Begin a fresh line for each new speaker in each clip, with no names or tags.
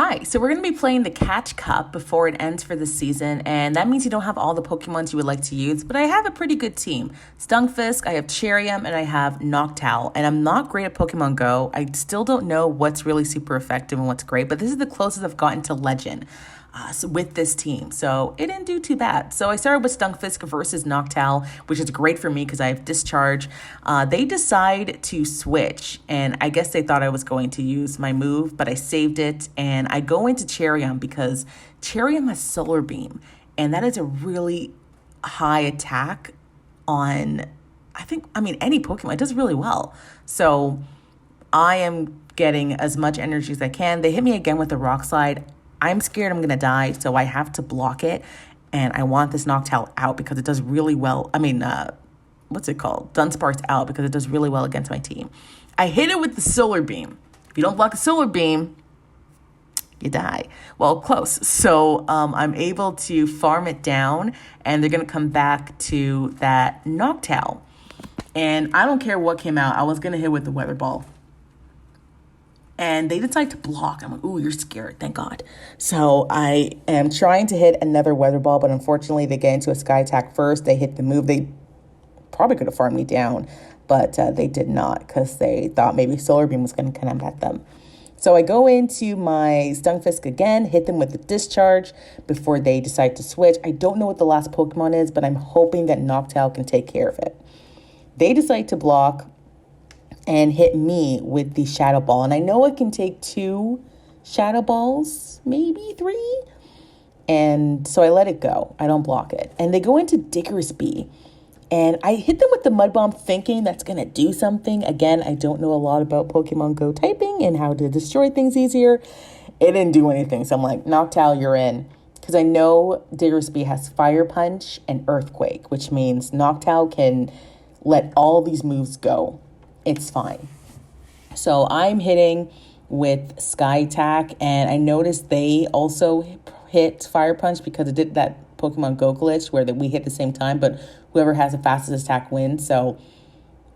Hi, so we're going to be playing the Catch Cup before it ends for the season, and that means you don't have all the Pokemons you would like to use, but I have a pretty good team. Stunfisk, I have Cherrim, and I have Noctowl, and I'm not great at Pokemon Go. I still don't know what's really super effective and what's great, but this is the closest I've gotten to Legend. With this team. So it didn't do too bad. So I started with Stunfisk versus Noctowl, which is great for me because I have Discharge. They decide to switch, and I guess they thought I was going to use my move, but I saved it, and I go into Cherrim because Cherrim has Solar Beam, and that is a really high attack on, any Pokemon. It does really well. So I am getting as much energy as I can. They hit me again with the Rock Slide. I'm scared I'm going to die, so I have to block it, and I want this Noctowl out because it does really well. What's it called? Dunsparce out because it does really well against my team. I hit it with the Solar Beam. If you don't block a Solar Beam, you die. Well, close. So I'm able to farm it down, and they're going to come back to that Noctowl. And I don't care what came out. I was going to hit with the Weather Ball. And they decide to block. I'm like, ooh, you're scared. Thank God. So I am trying to hit another Weather Ball, but unfortunately they get into a Sky Attack first. They hit the move. They probably could have farmed me down, but they did not because they thought maybe Solar Beam was going to come at them. So I go into my Stunfisk again, hit them with the Discharge before they decide to switch. I don't know what the last Pokemon is, but I'm hoping that Noctowl can take care of it. They decide to block and hit me with the Shadow Ball. And I know it can take 2 Shadow Balls, maybe 3. And so I let it go. I don't block it. And they go into Diggersby. And I hit them with the Mud Bomb thinking that's going to do something. Again, I don't know a lot about Pokemon Go typing and how to destroy things easier. It didn't do anything. So I'm like, Noctowl, you're in. Because I know Diggersby has Fire Punch and Earthquake, which means Noctowl can let all these moves go. It's fine. So I'm hitting with Sky Attack, and I noticed they also hit Fire Punch because it did that Pokemon Go glitch where we hit the same time, but whoever has the fastest attack wins. So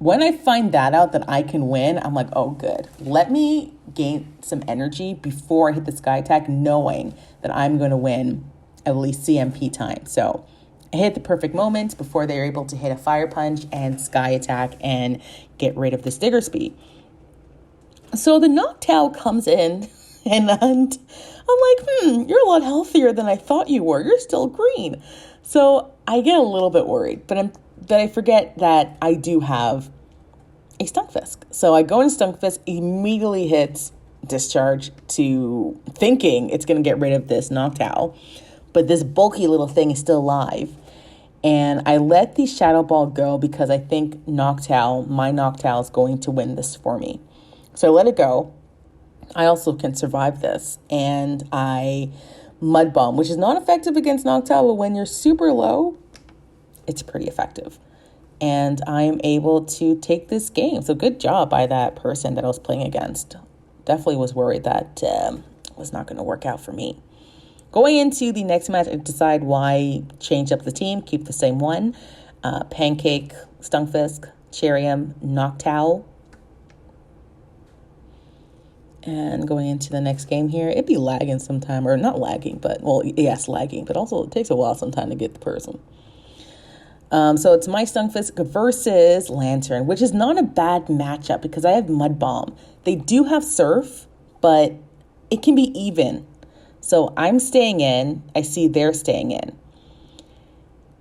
when I find that out that I can win, I'm like, oh, good. Let me gain some energy before I hit the Sky Attack, knowing that I'm going to win at least CMP time. So I hit the perfect moment before they're able to hit a Fire Punch and Sky Attack and get rid of this Diggersby. So the Noctowl comes in and I'm like, you're a lot healthier than I thought you were. You're still green. So I get a little bit worried, but I forget that I do have a Stunfisk. So I go into Stunfisk, immediately hits Discharge to thinking it's going to get rid of this Noctowl. But this bulky little thing is still alive. And I let the Shadow Ball go because I think my Noctowl is going to win this for me. So I let it go. I also can survive this. And I Mud Bomb, which is not effective against Noctowl, but when you're super low, it's pretty effective. And I am able to take this game. So good job by that person that I was playing against. Definitely was worried that was not going to work out for me. Going into the next match, I decide why change up the team, keep the same one. Pancake, Stunfisk, Cherrim, Noctowl. And going into the next game here, it'd be lagging sometime, or not lagging, but, well, yes, lagging, but also it takes a while sometime to get the person. So it's my Stunfisk versus Lantern, which is not a bad matchup because I have Mud Bomb. They do have Surf, but it can be even. So I'm staying in. I see they're staying in.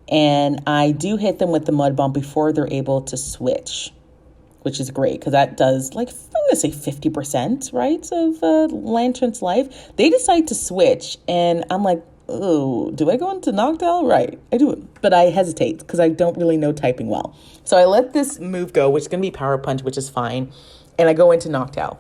And I do hit them with the Mud Bomb before they're able to switch, which is great because that does, I'm going to say 50%, right, of Lantern's life. They decide to switch, and I'm like, oh, do I go into Noctowl? Right, I do it. But I hesitate because I don't really know typing well. So I let this move go, which is going to be Power Punch, which is fine. And I go into Noctowl.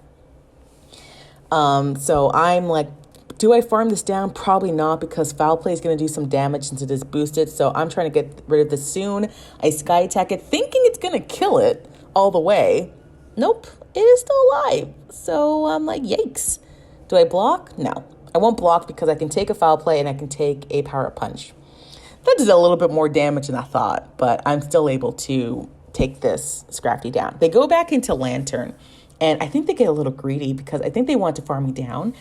So I'm like, do I farm this down? Probably not because Foul Play is going to do some damage since it is boosted. So I'm trying to get rid of this soon. I Sky Attack it, thinking it's going to kill it all the way. Nope, it is still alive. So I'm like, yikes. Do I block? No. I won't block because I can take a Foul Play and I can take a Power Punch. That did a little bit more damage than I thought, but I'm still able to take this Scrafty down. They go back into Lantern, and I think they get a little greedy because I think they want to farm me down.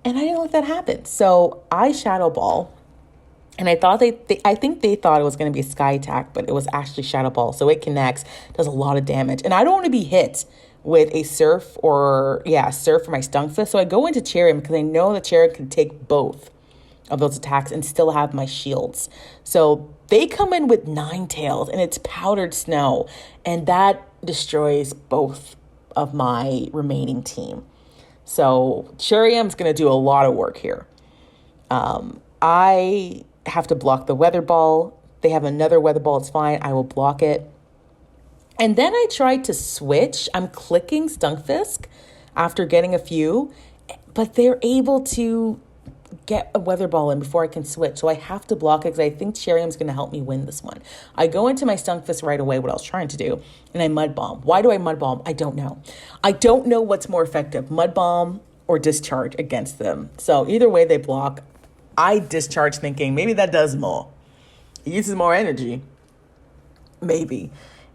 And I didn't let that happen. So I Shadow Ball. And I thought I think they thought it was going to be a Sky Attack, but it was actually Shadow Ball. So it connects, does a lot of damage. And I don't want to be hit with a Surf or my Stunfisk. So I go into Cherrim because I know that Cherrim can take both of those attacks and still have my shields. So they come in with Ninetales and it's Powdered Snow. And that destroys both of my remaining team. So Cherrim's going to do a lot of work here. I have to block the Weather Ball. They have another Weather Ball. It's fine. I will block it. And then I tried to switch. I'm clicking Stunfisk after getting a few, but they're able to get a Weather Ball in before I can switch. So I have to block it because I think Cherrim's going to help me win this one. I go into my Stunfisk right away, what I was trying to do, and I Mud Bomb. Why do I Mud Bomb? I don't know. I don't know what's more effective, Mud Bomb or Discharge against them. So either way they block. I Discharge thinking maybe that does more. It uses more energy. Maybe.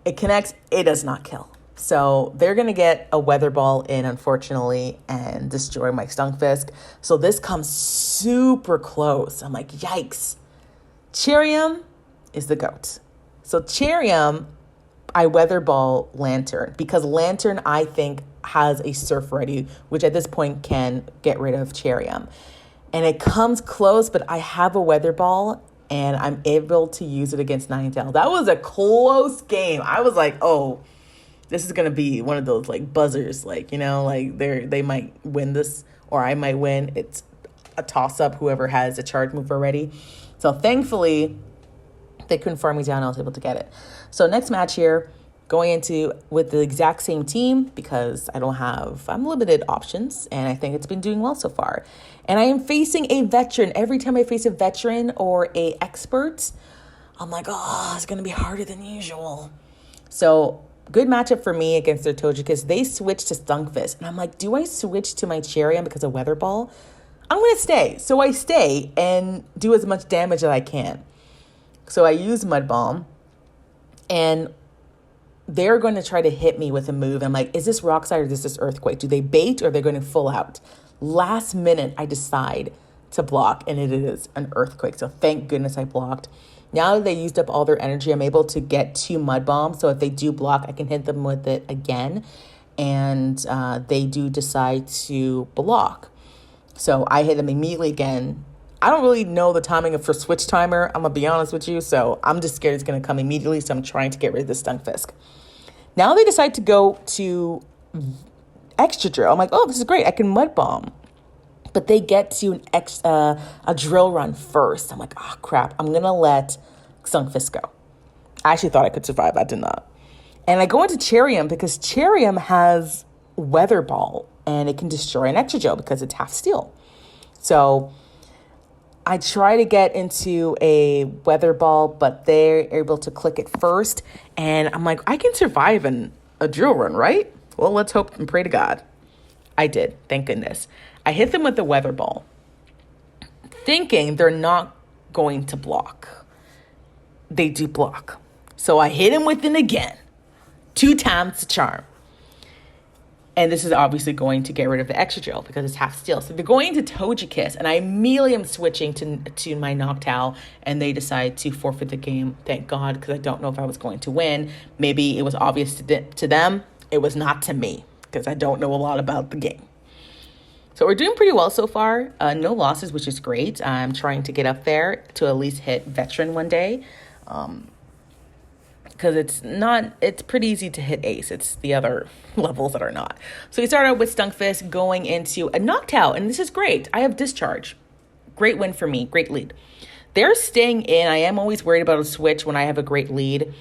It connects. It does not kill. So they're going to get a Weather Ball in, unfortunately, and destroy my Stunfisk. So this comes super close. I'm like, yikes. Cherrim is the GOAT. So Cherrim, I Weather Ball Lantern because Lantern, I think, has a Surf ready, which at this point can get rid of Cherrim. And it comes close, but I have a Weather Ball, and I'm able to use it against Ninetales. That was a close game. I was like, oh, this is going to be one of those, like, buzzers. Like, you know, like, they might win this, or I might win. It's a toss-up, whoever has a charge move already. So, thankfully, they couldn't farm me down. I was able to get it. So, next match here, going into with the exact same team because I'm limited options, and I think it's been doing well so far. And I am facing a veteran. Every time I face a veteran or a expert, I'm like, oh, it's going to be harder than usual. So good matchup for me against their Togekiss. They switched to Stunfisk. And I'm like, do I switch to my Cherrim because of Weather Ball? I'm going to stay. So I stay and do as much damage as I can. So I use Mud Bomb. And they're going to try to hit me with a move. I'm like, is this Rock Slide or is this Earthquake? Do they bait or they're going to full out? Last minute, I decide to block, and it is an Earthquake. So thank goodness I blocked. Now that they used up all their energy, I'm able to get 2 Mud Bombs. So if they do block, I can hit them with it again. And they do decide to block. So I hit them immediately again. I don't really know the timing for switch timer. I'm going to be honest with you. So I'm just scared it's going to come immediately. So I'm trying to get rid of the Stunfisk. Now they decide to go to Extra Drill. I'm like, oh, this is great. I can Mud Bomb. But they get to a Drill Run first. I'm like, oh, crap. I'm going to let Stunfisk go. I actually thought I could survive. I did not. And I go into Cherrim because Cherrim has Weather Ball. And it can destroy an Extra Drill because it's half steel. So I try to get into a Weather Ball, but they're able to click it first. And I'm like, I can survive in a Drill Run, right? Well, let's hope and pray to God. I did, thank goodness. I hit them with the Weather Ball, thinking they're not going to block. They do block. So I hit him with it again, 2 times the charm. And this is obviously going to get rid of the Extra Drill because it's half steel. So they're going to Togekiss, and I immediately am switching to my Noctowl, and they decide to forfeit the game. Thank God, because I don't know if I was going to win. Maybe it was obvious to them. It was not to me because I don't know a lot about the game. So we're doing pretty well so far. No losses, which is great. I'm trying to get up there to at least hit Veteran one day. Because it's pretty easy to hit Ace. It's the other levels that are not. So we start out with Stunfisk going into a Noctowl, and this is great. I have Discharge. Great win for me. Great lead. They're staying in. I am always worried about a switch when I have a great lead,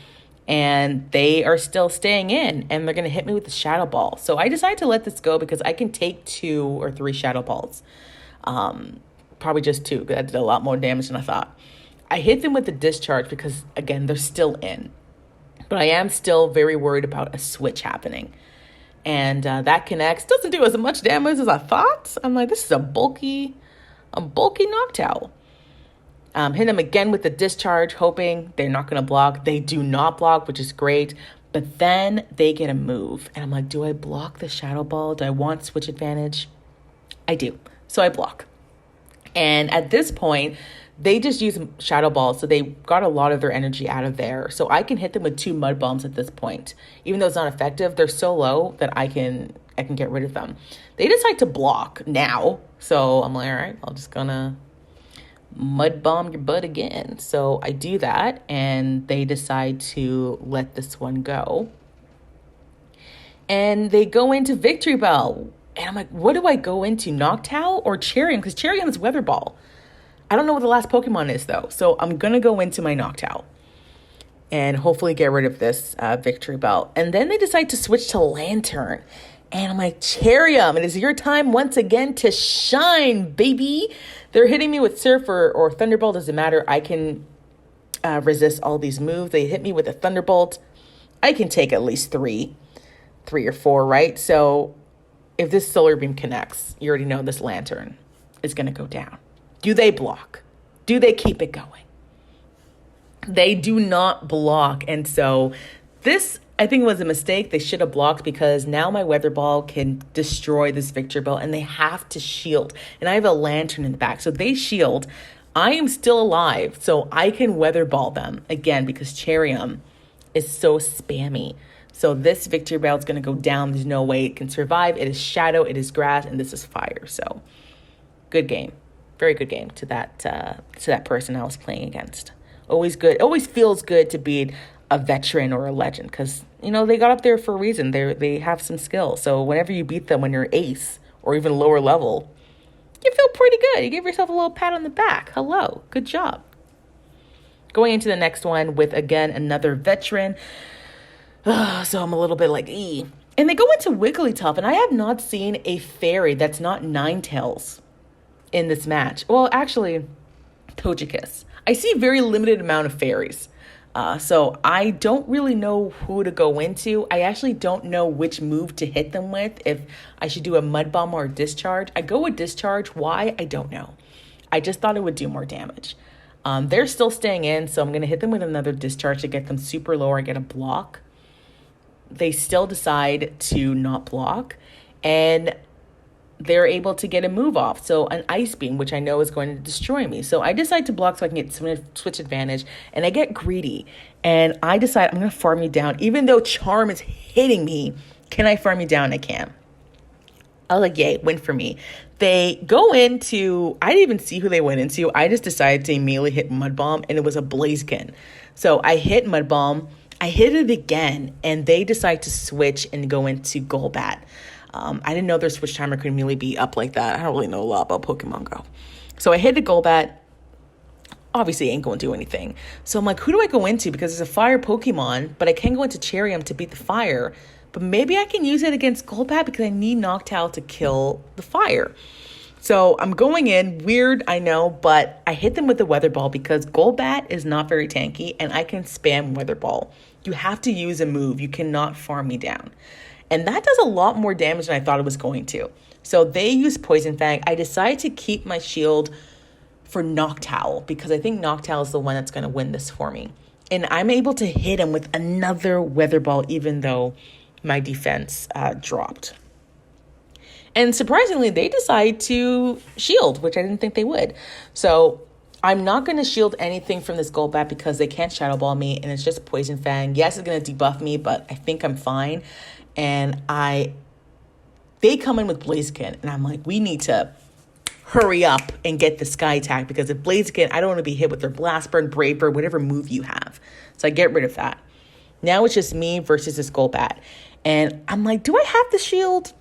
and they are still staying in, and they're going to hit me with the Shadow Ball. So I decided to let this go because I can take 2 or 3 Shadow Balls. Probably just 2, because that did a lot more damage than I thought. I hit them with the Discharge because, again, they're still in. But I am still very worried about a switch happening. And that connects. Doesn't do as much damage as I thought. I'm like, this is a bulky Noctowl. Hit them again with the Discharge, hoping they're not going to block. They do not block, which is great. But then they get a move. And I'm like, do I block the Shadow Ball? Do I want switch advantage? I do. So I block. And at this point, they just use Shadow Ball, so they got a lot of their energy out of there. So I can hit them with 2 Mud Bombs at this point. Even though it's not effective, they're so low that I can get rid of them. They decide to block now. So I'm like, all right, I'm just gonna Mud Bomb your butt again. So I do that, and they decide to let this one go. And they go into Victory Bell. And I'm like, what do I go into? Noctowl or Cherrim? Because Cherrim is Weather Ball. I don't know what the last Pokemon is, though. So I'm going to go into my Noctowl and hopefully get rid of this Victory Bell. And then they decide to switch to Lantern. And I'm like, Cherrim, it is your time once again to shine, baby. They're hitting me with Surf or Thunderbolt. Doesn't matter. I can resist all these moves. They hit me with a Thunderbolt. I can take at least three or four, right? So if this Solar Beam connects, you already know this Lantern is going to go down. Do they block? Do they keep it going? They do not block. And so this, I think, was a mistake. They should have blocked, because now my Weather Ball can destroy this Victory Bell, and they have to shield. And I have a Lantern in the back. So they shield. I am still alive, so I can Weather Ball them again, because Cherrim is so spammy. So this Victory Bell is going to go down. There's no way it can survive. It is Shadow, it is Grass, and this is Fire. So good game. Very good game to that person I was playing against. Always good. It always feels good to beat a veteran or a legend, because, you know, they got up there for a reason. They have some skill. So whenever you beat them when you're ace or even lower level, you feel pretty good. You give yourself a little pat on the back. Hello. Good job. Going into the next one with, again, another veteran. So I'm a little bit like, ee. And they go into Wigglytuff, and I have not seen a fairy that's not Ninetales in this match. Well, actually, Togekiss. I see a very limited amount of fairies. So I don't really know who to go into. I actually don't know which move to hit them with, if I should do a Mud Bomb or a Discharge. I go with Discharge. Why? I don't know. I just thought it would do more damage. They're still staying in, so I'm going to hit them with another Discharge to get them super low or get a block. They still decide to not block, and they're able to get a move off. So an Ice Beam, which I know is going to destroy me. So I decide to block so I can get switch advantage, and I get greedy. And I decide I'm going to farm you down. Even though Charm is hitting me, can I farm you down? I can. I was like, yay, win for me. They go into, I didn't even see who they went into. I just decided to immediately hit Mud Bomb, and it was a Blaziken. So I hit Mud Bomb. I hit it again, and they decide to switch and go into Golbat. I didn't know their switch timer could immediately be up like that. I don't really know a lot about Pokemon Go. So I hit a Golbat. Obviously, it ain't going to do anything. So I'm like, who do I go into? Because it's a fire Pokemon, but I can go into Cherrim to beat the fire. But maybe I can use it against Golbat, because I need Noctowl to kill the fire. So I'm going in. Weird, I know, but I hit them with the Weather Ball, because Golbat is not very tanky, and I can spam Weather Ball. You have to use a move. You cannot farm me down. And that does a lot more damage than I thought it was going to. So they use Poison Fang. I decided to keep my shield for Noctowl, because I think Noctowl is the one that's going to win this for me. And I'm able to hit him with another Weather Ball, even though my defense dropped. And surprisingly, they decide to shield, which I didn't think they would. So I'm not going to shield anything from this Golbat, because they can't Shadow Ball me, and it's just Poison Fang. Yes, it's going to debuff me, but I think I'm fine. And they come in with Blaziken, and I'm like, we need to hurry up and get the Sky Attack, because if Blaziken, I don't want to be hit with their Blast Burn, Brave Bird, whatever move you have. So I get rid of that. Now it's just me versus this Golbat. And I'm like, do I have the shield?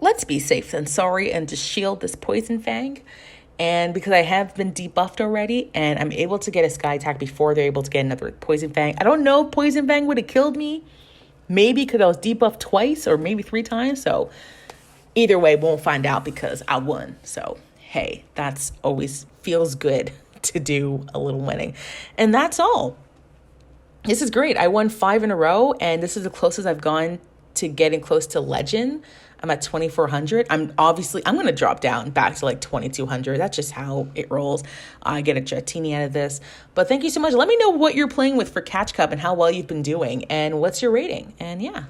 Let's be safe than sorry and just shield this Poison Fang. And because I have been debuffed already, and I'm able to get a Sky Attack before they're able to get another Poison Fang. I don't know if Poison Fang would have killed me. Maybe because I was debuffed twice or maybe 3 times. So either way, won't find out, because I won. So, hey, that's always feels good to do a little winning. And that's all. This is great. I won 5 in a row, and this is the closest I've gone to getting close to Legend. I'm at 2,400. I'm going to drop down back to like 2,200. That's just how it rolls. I get a Dratini out of this. But thank you so much. Let me know what you're playing with for Catch Cup and how well you've been doing, and what's your rating. And yeah.